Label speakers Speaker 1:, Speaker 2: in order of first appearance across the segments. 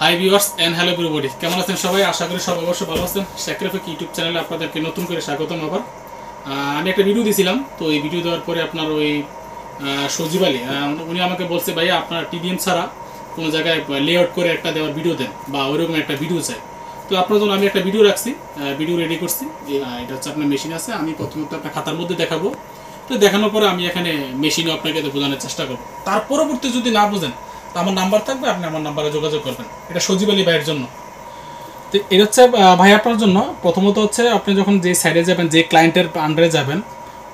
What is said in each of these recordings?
Speaker 1: High viewers and hello everybody, কেমন আছেন সবাই? আশা করি সবাই অবশ্যই ভালো আছেন। শেখরেফিক ইউটিউব চ্যানেলে আপনাদেরকে নতুন করে স্বাগতম। আবার আমি একটা ভিডিও দিয়েছিলাম, তো এই ভিডিও দেওয়ার পরে আপনার ওই সজীব আলী উনি আমাকে বলছে, ভাইয়া আপনার টিডিএম ছাড়া কোনো জায়গায় লেআউট করে একটা দেওয়ার ভিডিও দেন বা ওইরকম একটা ভিডিও চাই। তো আপনার জন্য আমি একটা ভিডিও রাখছি, ভিডিও রেডি করছি। এটা হচ্ছে আপনার মেশিন আছে, আমি প্রথমত আপনার খাতার মধ্যে দেখাবো। তো দেখানোর পরে আমি এখানে মেশিনও আপনাকে বোঝানোর চেষ্টা করবো। তার পরবর্তী যদি না বোঝেন তো আমার নাম্বার থাকবে, আপনি আমার নাম্বারে যোগাযোগ করবেন। এটা সজীব আলী ভাইয়ের জন্য। তো এটা হচ্ছে ভাই আপনার জন্য। প্রথমত হচ্ছে আপনি যখন যে সাইডে যাবেন, যে ক্লায়েন্টের আন্ডারে যাবেন,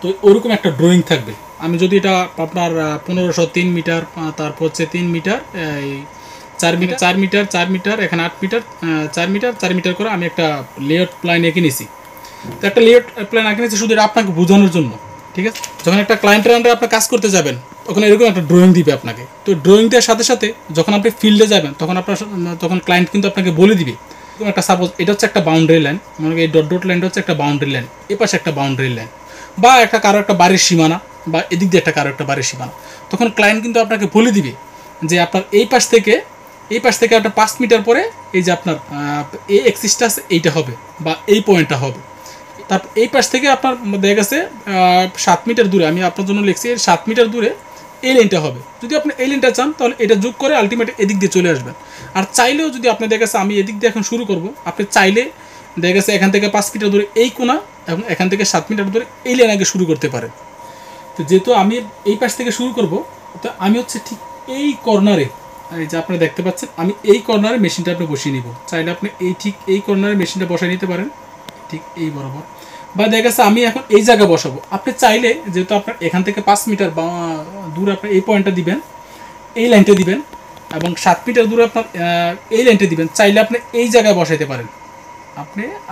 Speaker 1: তো ওরকম একটা ড্রয়িং থাকবে। আমি যদি এটা আপনার 1503 মিটার, তারপর হচ্ছে 3 মিটার, এই 4 মিটার 4 মিটার 4 মিটার, এখানে 8 মিটার, 4 মিটার 4 মিটার করে আমি একটা লেআউট প্ল্যান এঁকে নিয়েছি। তো একটা লেআউট প্ল্যান এঁকে নিয়েছি শুধু এটা আপনাকে বোঝানোর জন্য, ঠিক আছে? যখন একটা ক্লায়েন্টের আন্ডারে আপনি কাজ করতে যাবেন, তখন এরকম একটা ড্রয়িং দিবে আপনাকে। তো ড্রয়িং দেওয়ার সাথে সাথে যখন আপনি ফিল্ডে যাবেন, তখন ক্লায়েন্ট কিন্তু আপনাকে বলে দিবে একটা, সাপোজ এটা হচ্ছে একটা বাউন্ডারি লাইন, মানে এই ডট ডট লাইনটা হচ্ছে একটা বাউন্ডারি লাইন, এ পাশে একটা বাউন্ডারি লাইন, বা একটা কারো একটা বাড়ির সীমানা, বা এদিক দিয়ে একটা কারো একটা বাড়ির সীমানা। তখন ক্লায়েন্ট কিন্তু আপনাকে বলে দিবে যে আপনার এই পাশ থেকে আপনার 5 মিটার পরে এই যে আপনার এই এক্সিসটা আছে এইটা হবে, বা এই পয়েন্টটা হবে। তারপর এই পাশ থেকে আপনার দেখা গেছে 7 মিটার দূরে, আমি আপনার জন্য লিখছি 7 মিটার দূরে এই লাইনটা হবে। যদি আপনি এই লাইনটা চান তাহলে এটা যোগ করে আলটিমেট এদিক দিয়ে চলে আসবেন। আর চাইলেও যদি আপনি দেখা গেছে আমি এদিক দিয়ে এখন শুরু করব, আপনি চাইলে দেখা গেছে এখান থেকে 5 মিটার দূরে এই কোণা এবং এখান থেকে 7 মিটার দূরে এই লাইন আগে শুরু করতে পারেন। তো যেহেতু আমি এই পাশ থেকে শুরু করব, তো আমি হচ্ছে ঠিক এই কর্নারে, এই যে আপনি দেখতে পাচ্ছেন, আমি এই কর্নারে মেশিনটা আপনি বসিয়ে নিব। চাইলে আপনি ঠিক এই কর্নারে মেশিনটা বসাই নিতে পারেন, ঠিক এই বরাবর। বা দেখা গেছে আমি এখন এই জায়গা বসাবো, আপনি চাইলে যেহেতু আপনার এখান থেকে 5 মিটার দূরে আপনি এই পয়েন্টটা দিবেন, এই লাইনটা দিবেন, এবং 7 মিটার দূরে আপনার এই লাইনটা দিবেন, চাইলে আপনি এই জায়গায় বসাইতে পারেন।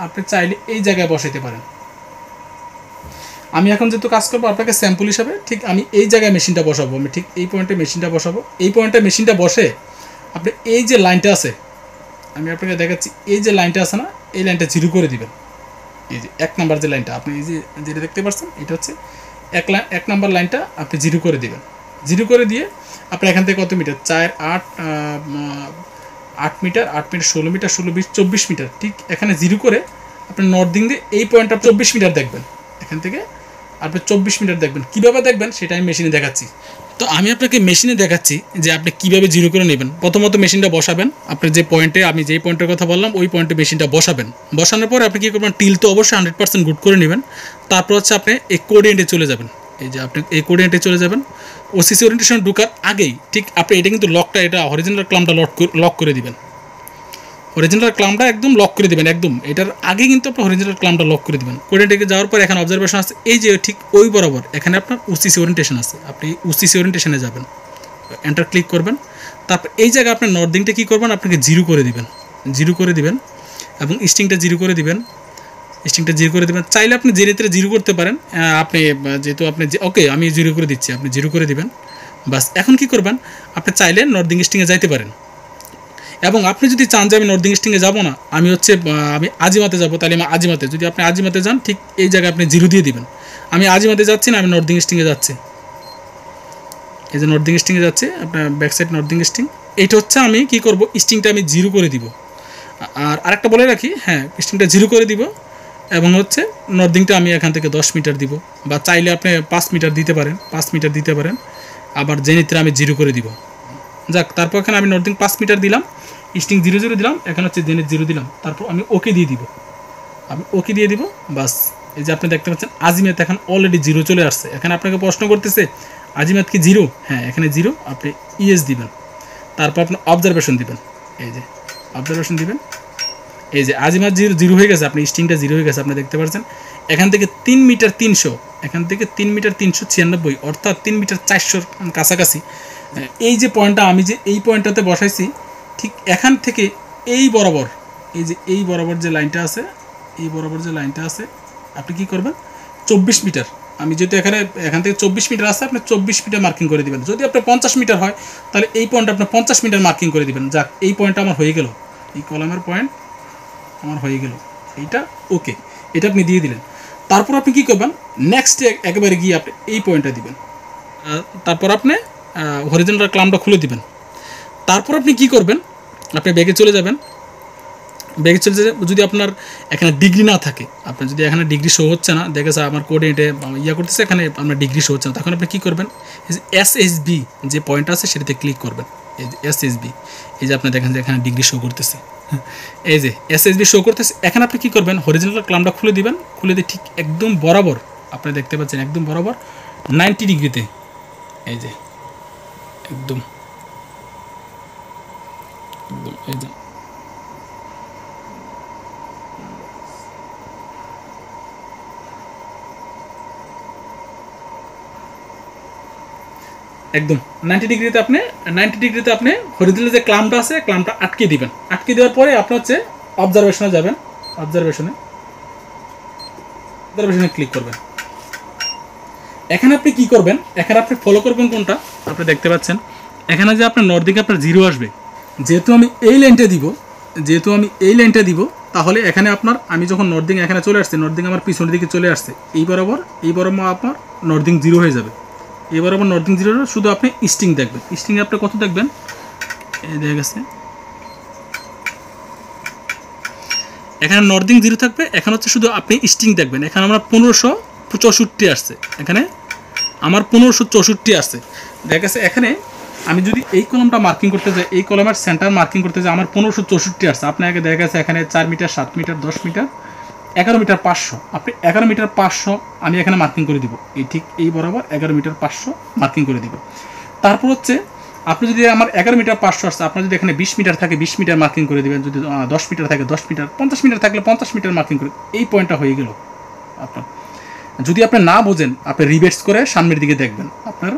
Speaker 1: আপনি চাইলে এই জায়গায় বসাইতে পারেন। আমি এখন যেহেতু কাজ করবো আপনাকে স্যাম্পল হিসাবে, ঠিক আমি এই জায়গায় মেশিনটা বসাবো, আমি ঠিক এই পয়েন্টে মেশিনটা বসাবো। এই পয়েন্টে মেশিনটা বসে আপনি এই যে লাইনটা আছে, আমি আপনাকে দেখাচ্ছি, এই যে লাইনটা আছে না, এই লাইনটা জিরো করে দিবেন। এই যে 1 নাম্বার যে লাইনটা আপনি এই যে যেটা দেখতে পাচ্ছেন, এটা হচ্ছে 1 নাম্বার লাইনটা আপনি জিরো করে দিবেন। জিরো করে দিয়ে আপনি এখান থেকে কত metre, 4 8 8 metre 8 metre 16 metre 16 20 24 metre, ঠিক এখানে জিরো করে আপনি নর্দিং দিয়ে এই পয়েন্টটা 24 মিটার দেখবেন। এখান থেকে আপনি 24 মিটার দেখবেন। কীভাবে দেখবেন সেটা আমি মেশিনে দেখাচ্ছি। তো আমি আপনাকে মেশিনে দেখাচ্ছি যে আপনি কীভাবে জিরো করে নেবেন। প্রথমত মেশিনটা বসাবেন, আপনি যে পয়েন্টে, আমি যেই পয়েন্টের কথা বললাম ওই পয়েন্টে মেশিনটা বসাবেন। বসানোর পরে আপনি কী করবেন, টিল তো অবশ্যই 100% গুড করে নেবেন। তারপর হচ্ছে আপনি এই কোঅর্ডিনেটে চলে যাবেন। এই যে আপনি এই কোঅর্ডিনেটে চলে যাবেন, ওসিসি ওরিয়েন্টেশন ঢোকার আগেই ঠিক আপনি এটা কিন্তু লকটা, এটা হরিজন্টাল ক্লাম্পটা লক করে দিবেন। হরিজন্টাল ক্লাম্পটা একদম লক করে দেবেন, একদম এটার আগে কিন্তু আপনি হরিজন্টাল ক্লাম্পটা লক করে দেবেন। কোঅর্ডিনেটে যাওয়ার পর এখানে অবজারভেশন আছে, এই যে ঠিক ওই বরাবর এখানে আপনার ওসিসি ওরিয়েন্টেশন আছে, আপনি ওসিসি ওরিয়েন্টেশনে যাবেন, এন্টার ক্লিক করবেন। তারপর এই জায়গায় আপনার নর্দিংটা কী করবেন, আপনাকে জিরো করে দিবেন, এবং স্টিংটা জিরো করে দিবেন। চাইলে আপনি জেনেতে জিরো করতে পারেন, আপনি যেহেতু আপনি ওকে আমি জিরো করে দিচ্ছি, আপনি জিরো করে দিবেন। বাস এখন কী করবেন, আপনি চাইলে নর্দিং স্টিংয়ে যাইতে পারেন। এবং আপনি যদি চান যে আমি নর্দিং স্টিংয়ে যাবো না, আমি আজিমাতে যাবো, তাহলে আমি আজিমাতে, যদি আপনি আজিমাতে যান ঠিক এই জায়গায় আপনি জিরো দিয়ে দিবেন। আমি আজিমাতে যাচ্ছি না, আমি নর্দিং স্টিংয়ে যাচ্ছি। এই যে নর্দিং স্টিংয়ে যাচ্ছে, আপনার ব্যাক সাইড নর্দিং স্টিং। এইটা হচ্ছে আমি কী করবো, স্টিংটা আমি জিরো করে দিব। আর আরেকটা বলে রাখি, হ্যাঁ স্টিংটা জিরো করে দিব, এবং হচ্ছে নর্দিংটা আমি এখান থেকে 10 মিটার দিব, বা চাইলে আপনি 5 মিটার দিতে পারেন, আবার জেনিত্রে আমি জিরো করে দিব। যাক, তারপর এখানে আমি নর্দিং 5 মিটার দিলাম, স্টিং 0 0 দিলাম, এখানে হচ্ছে জেনিত 0 দিলাম, তারপর আমি ওকে দিয়ে দিব। বাস, এই যে আপনি দেখতে পাচ্ছেন আজিমাত এখন অলরেডি জিরো চলে আসছে। এখানে আপনাকে প্রশ্ন করতেছে আজিমাত কি জিরো, হ্যাঁ এখানে জিরো, আপনি ইএস দিবেন। তারপর আপনি অবজারভেশন দিবেন, এই যে অবজারভেশন দিবেন। এই যে আজিমাত জিরো হয়ে গেছে, আপনি স্টিংটা জিরো হয়ে গেছে, আপনি দেখতে পাচ্ছেন। এখান থেকে 3 মিটার 396, অর্থাৎ 3 মিটার 400 কাছাকাছি এই যে পয়েন্টটা, আমি যে এই পয়েন্টটাতে বসাইছি, ঠিক এখান থেকে এই বরাবর, এই যে এই বরাবর যে লাইনটা আছে, আপনি কি করবেন, 24 মিটার, আমি যেহেতু এখান থেকে 24 মিটার আছে, আপনি 24 মিটার মার্কিং করে দিবেন। যদি আপনার 50 মিটার হয় তাহলে এই পয়েন্টটা আপনি 50 মিটার মার্কিং করে দিবেন। যাক, এই পয়েন্টটা আমার হয়ে গেল, এই কলামের পয়েন্ট আমার হয়ে গেল, এইটা ওকে, এটা আপনি দিয়ে দিলেন। তারপর আপনি কী করবেন, নেক্সট একেবারে গিয়ে আপনি এই পয়েন্টটা দিবেন। তারপর আপনি হরিজন্টাল ক্লাম্পটা খুলে দিবেন। তারপর আপনি কী করবেন, আপনি ব্যাগে চলে যাবেন। ব্যাগে চলে যাবে, যদি আপনার এখানে ডিগ্রি না থাকে, আপনার যদি এখানে ডিগ্রি শো হচ্ছে না, দেখে স্যার আমার কোঅর্ডিনেটে ইয়া করতেছে, এখানে আপনার ডিগ্রি শো হচ্ছে না, তখন আপনি কী করবেন, এই যে SSB যে পয়েন্ট আছে সেটাতে ক্লিক করবেন। এই যে SSB, এই যে আপনি দেখেন যে এখানে ডিগ্রি শো করতেছে, এই যে SSB শো করতেছে। এখানে আপনি কী করবেন, হরিজন্টাল ক্লাম্পটা খুলে দিবেন, খুলে দিয়ে ঠিক একদম বরাবর আপনি দেখতে পাচ্ছেন একদম বরাবর 90 ডিগ্রিতে, এই যে একদম একদম এই যে একদম 90 ডিগ্রিতে আপনি হরিজন্টাল যে ক্লাম্পটা আছে ক্লাম্পটা আটকে দিবেন। আটকে দেওয়ার পরে আপনি হচ্ছে অবজারভেশনে যাবেন, অবজারভেশনে ক্লিক করবেন। এখানে আপনি কি করবেন, এখানে আপনি ফলো করবেন কোনটা, আপনি দেখতে পাচ্ছেন এখানে যে আপনার নর্থ দিকে আপনার 0 আসবে। যেহেতু আমি এই লাইনটা দিব, তাহলে এখানে আপনার আমি যখন নর্থ দিকে এখানে চলে আসছে, নর্থ দিকে আমার পিছনের দিকে চলে আসছে, এই বরাবর আপনার নর্থ দিক 0 হয়ে যাবে। এবার আবার নর্থিং 0 শুধু আপনি স্টিং দেখবেন। স্টিং আপনি কত দেখবেন, এই দেখা গেছে এখানে নর্থিং 0 থাকবে, এখানে হচ্ছে শুধু আপনি স্টিং দেখবেন। এখানে আমার 1564 আসছে, এখানে আমার 1564 আসছে, দেখা গেছে। এখানে আমি যদি এই কলমটা মার্কিং করতে যাই, এই কলমের সেন্টার মার্কিং করতে যাই, আমার 1564 আসছে। আপনাকে দেখা গেছে এখানে 4 মিটার, 7 মিটার, 10 মিটার, 11 মিটার 500, আপনি 11 মিটার 500 আমি এখানে মার্কিং করে দিব, এই ঠিক এই বরাবর 11 মিটার 500 মার্কিং করে দিব। তারপর হচ্ছে আপনি যদি আমার 11 মিটার 500 আসছে, আপনার যদি এখানে 20 মিটার থাকে 20 মিটার মার্কিং করে দেবেন, যদি 10 মিটার থাকে 10 মিটার, 50 মিটার থাকলে 50 মিটার মার্কিং করে, এই পয়েন্টটা হয়ে গেল আপনার। যদি আপনি না বোঝেন, আপনি রিভার্স করে সামনের দিকে দেখবেন, আপনার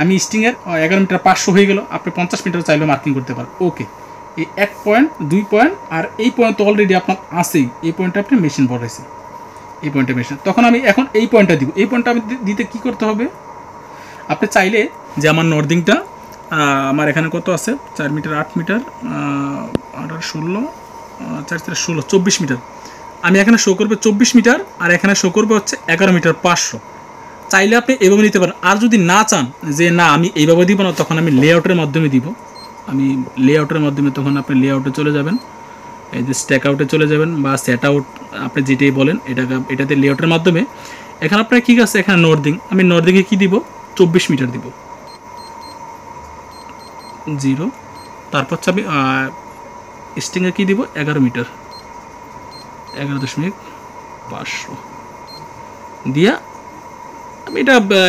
Speaker 1: আমি স্টিংয়ের 11 মিটার 500 হয়ে গেল, আপনি 50 মিটার চাইলেও মার্কিং করতে পারেন। ওকে, এই 1 পয়েন্ট 2 পয়েন্ট আর এই পয়েন্ট তো অলরেডি আপনার আছেই, এই পয়েন্টটা আপনি মেশিন বসাইছে, এই পয়েন্টে মেশিন। তখন আমি এখন এই পয়েন্টটা দিব, এই পয়েন্টটা আমি দিতে কী করতে হবে, আপনি চাইলে যে আমার নর্দিংটা আমার এখানে কত আছে, 4 মিটার 8 মিটার 8 আর 16 4 4 16 24 মিটার, আমি এখানে শো করবে 24 মিটার, আর এখানে শো করবে হচ্ছে 11 মিটার 500। চাইলে আপনি এইভাবে নিতে পারেন। আর যদি না চান যে না আমি এইভাবে দিব না, তখন আমি লেআউটের মাধ্যমে দিব। আমি লেআউটের মাধ্যমে, তখন আপনি লেআউটে চলে যাবেন, এই যে স্ট্যাক আউটে চলে যাবেন বা সেট আউট আপনি যেটাই বলেন, এটাতে লেআউটের মাধ্যমে এখানে আপনার কী আছে, এখানে নর্দিং, আমি নর্দিংয়ে কী দিব, 24 মিটার দিব 0। তারপর হচ্ছে আমি স্টিংয়ে কী দিব, 11 মিটার 11.500 দিয়া আমি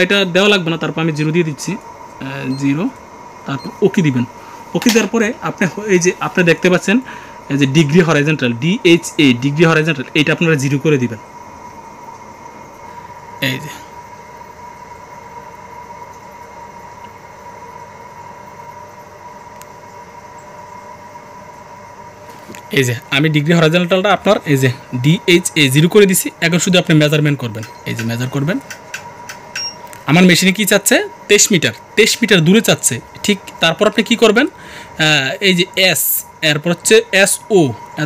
Speaker 1: এটা দেওয়া লাগবে না, তারপর আমি 0 দিয়ে দিচ্ছি 0। তারপর ওকে দিবেন। ওকে দেওয়ার পরে আপনি এই যে আপনি দেখতে পাচ্ছেন এই যে degree horizontal, DHA degree horizontal, এইটা আপনারা 0 করে দিবেন। এই যে আমি ডিগ্রি হরাইজন্টালটা আপনার এই যে DHA 0 করে দিছি। এখন শুধু আপনি মেজারমেন্ট করবেন, এই যে মেজার করবেন। আমার মেশিনে কি চাচ্ছে, 23 মিটার দূরে চাচ্ছে, ঠিক। তারপর আপনি কি করবেন, এই যে এরপর হচ্ছে SO,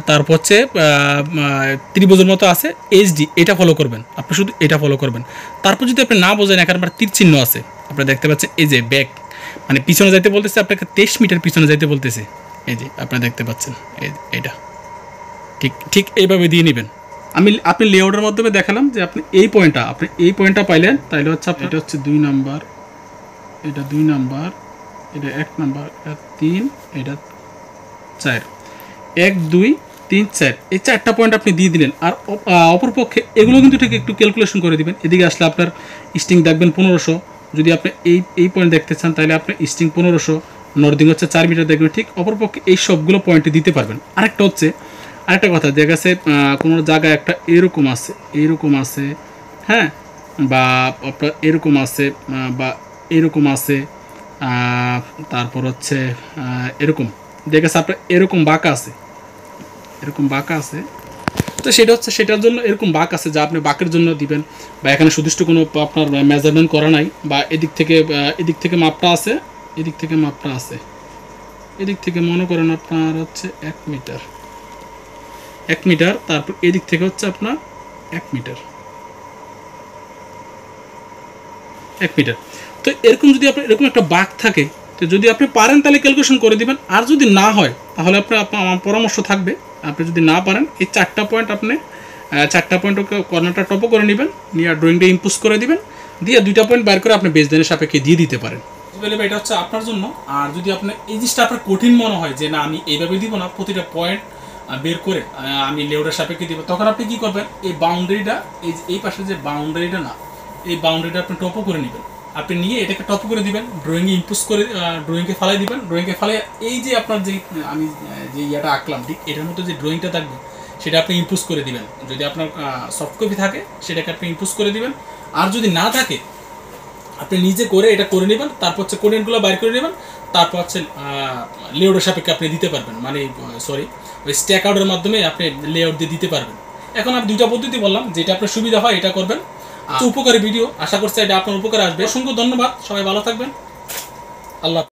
Speaker 1: তারপর হচ্ছে ত্রিভুজের মতো আছে HD, এটা ফলো করবেন। আপনি শুধু এটা ফলো করবেন। তারপর যদি আপনি না বোঝেন, এখানে আপনার তীর চিহ্ন আছে, আপনি দেখতে পাচ্ছেন এই যে ব্যাক, মানে পিছনে যাইতে বলতেছে, আপনাকে 23 মিটার পিছনে যাইতে বলতেছে, এই যে আপনি দেখতে পাচ্ছেন এইটা ঠিক এইভাবে দিয়ে নেবেন। আপনি লেআউটের মাধ্যমে দেখালাম যে আপনি এই পয়েন্টটা পাইলেন, তাইলে হচ্ছে এটা হচ্ছে 2 নাম্বার, এটা 2 নাম্বার, এটা 1 নাম্বার, এটা 3, এটা 4, 1 2 3 4, এই 4টা পয়েন্ট আপনি দিয়ে দিলেন। আর অপরপক্ষে এগুলো কিন্তু ঠিক একটু ক্যালকুলেশন করে দিবেন। এদিকে আসলে আপনার স্টিং দেখবেন 1500, যদি আপনি এই পয়েন্ট দেখতে চান তাহলে আপনি স্টিং 1500, নর্দিং হচ্ছে 4 মিটার দেখবেন, ঠিক। অপরপক্ষে এই সবগুলো পয়েন্টে দিতে পারবেন। আরেকটা কথা, দেখা গেছে কোনো জায়গায় একটা এরকম আছে, হ্যাঁ, বা আপনার এরকম আছে, বা এরকম আছে, তারপর হচ্ছে এরকম, দেখা গেছে আপনার এরকম বাঁকা আছে, তো সেটার জন্য এরকম বাঁক আছে, যা আপনি বাঁকের জন্য দিবেন। বা এখানে সুনির্দিষ্ট কোনো আপনার মেজারমেন্ট করা নাই, বা এদিক থেকে মাপটা আছে, এদিক থেকে মনে করেন আপনার হচ্ছে 1 মিটার, তারপর এদিক থেকে হচ্ছে আপনার 1 মিটার। তো এরকম যদি আপনার এরকম একটা বাঁক থাকে, তো যদি আপনি পারেন তাহলে ক্যালকুলেশন করে দিবেন, আর যদি না হয় তাহলে আমার পরামর্শ থাকবে আপনি যদি না পারেন এই 4টা পয়েন্ট আপনি 4টা পয়েন্ট কর্নারটা টপও করে নেবেন, নিয়ে ড্রয়িংটা ইম্পোজ করে দিবেন, দিয়ে 2টা পয়েন্ট বাইর করে আপনি বেসলাইনের সাপেক্ষে দিয়ে দিতে পারেন। এটা হচ্ছে আপনার জন্য। আর যদি আপনার এই জিনিসটা আপনার কঠিন মনে হয় যে না আমি এইভাবে দিব না, প্রতিটা পয়েন্ট বের করে আমি লেআউটের সাপেক্ষে দিব, তখন আপনি কী করবেন, এই বাউন্ডারিটা এই পাশে যে বাউন্ডারিটা না, এই বাউন্ডারিটা আপনি টপও করে নেবেন। আপনি নিয়ে এটাকে টপ করে দিবেন, ড্রয়িংয়ে ইম্পোজ করে ড্রয়িংকে ফালাই দিবেন। ড্রয়িংকে ফালাই এই যে আপনার যে আমি যে ইয়াটা আঁকলাম ঠিক এটার মতো যে ড্রয়িংটা থাকবে সেটা আপনি ইম্পোজ করে দিবেন। যদি আপনার সফট কপি থাকে সেটাকে আপনি ইম্পোজ করে দিবেন, আর যদি না থাকে আপনি নিজে করে এটা করে নেবেন, তারপর হচ্ছে কোডেনগুলো বাইর করে নেবেন, তারপর হচ্ছে লেআউটের সাপেক্ষে আপনি দিতে পারবেন, মানে ওই স্ট্যাক আউটের মাধ্যমে আপনি লেআউট দিয়ে দিতে পারবেন। এখন আমি 2টা পদ্ধতি বললাম, যেটা আপনার সুবিধা হয় এটা করবেন। উপকারী ভিডিও, আশা করছি এটা আপনার উপকারে আসবে। অসংখ্য ধন্যবাদ, সবাই ভালো থাকবেন, আল্লাহ।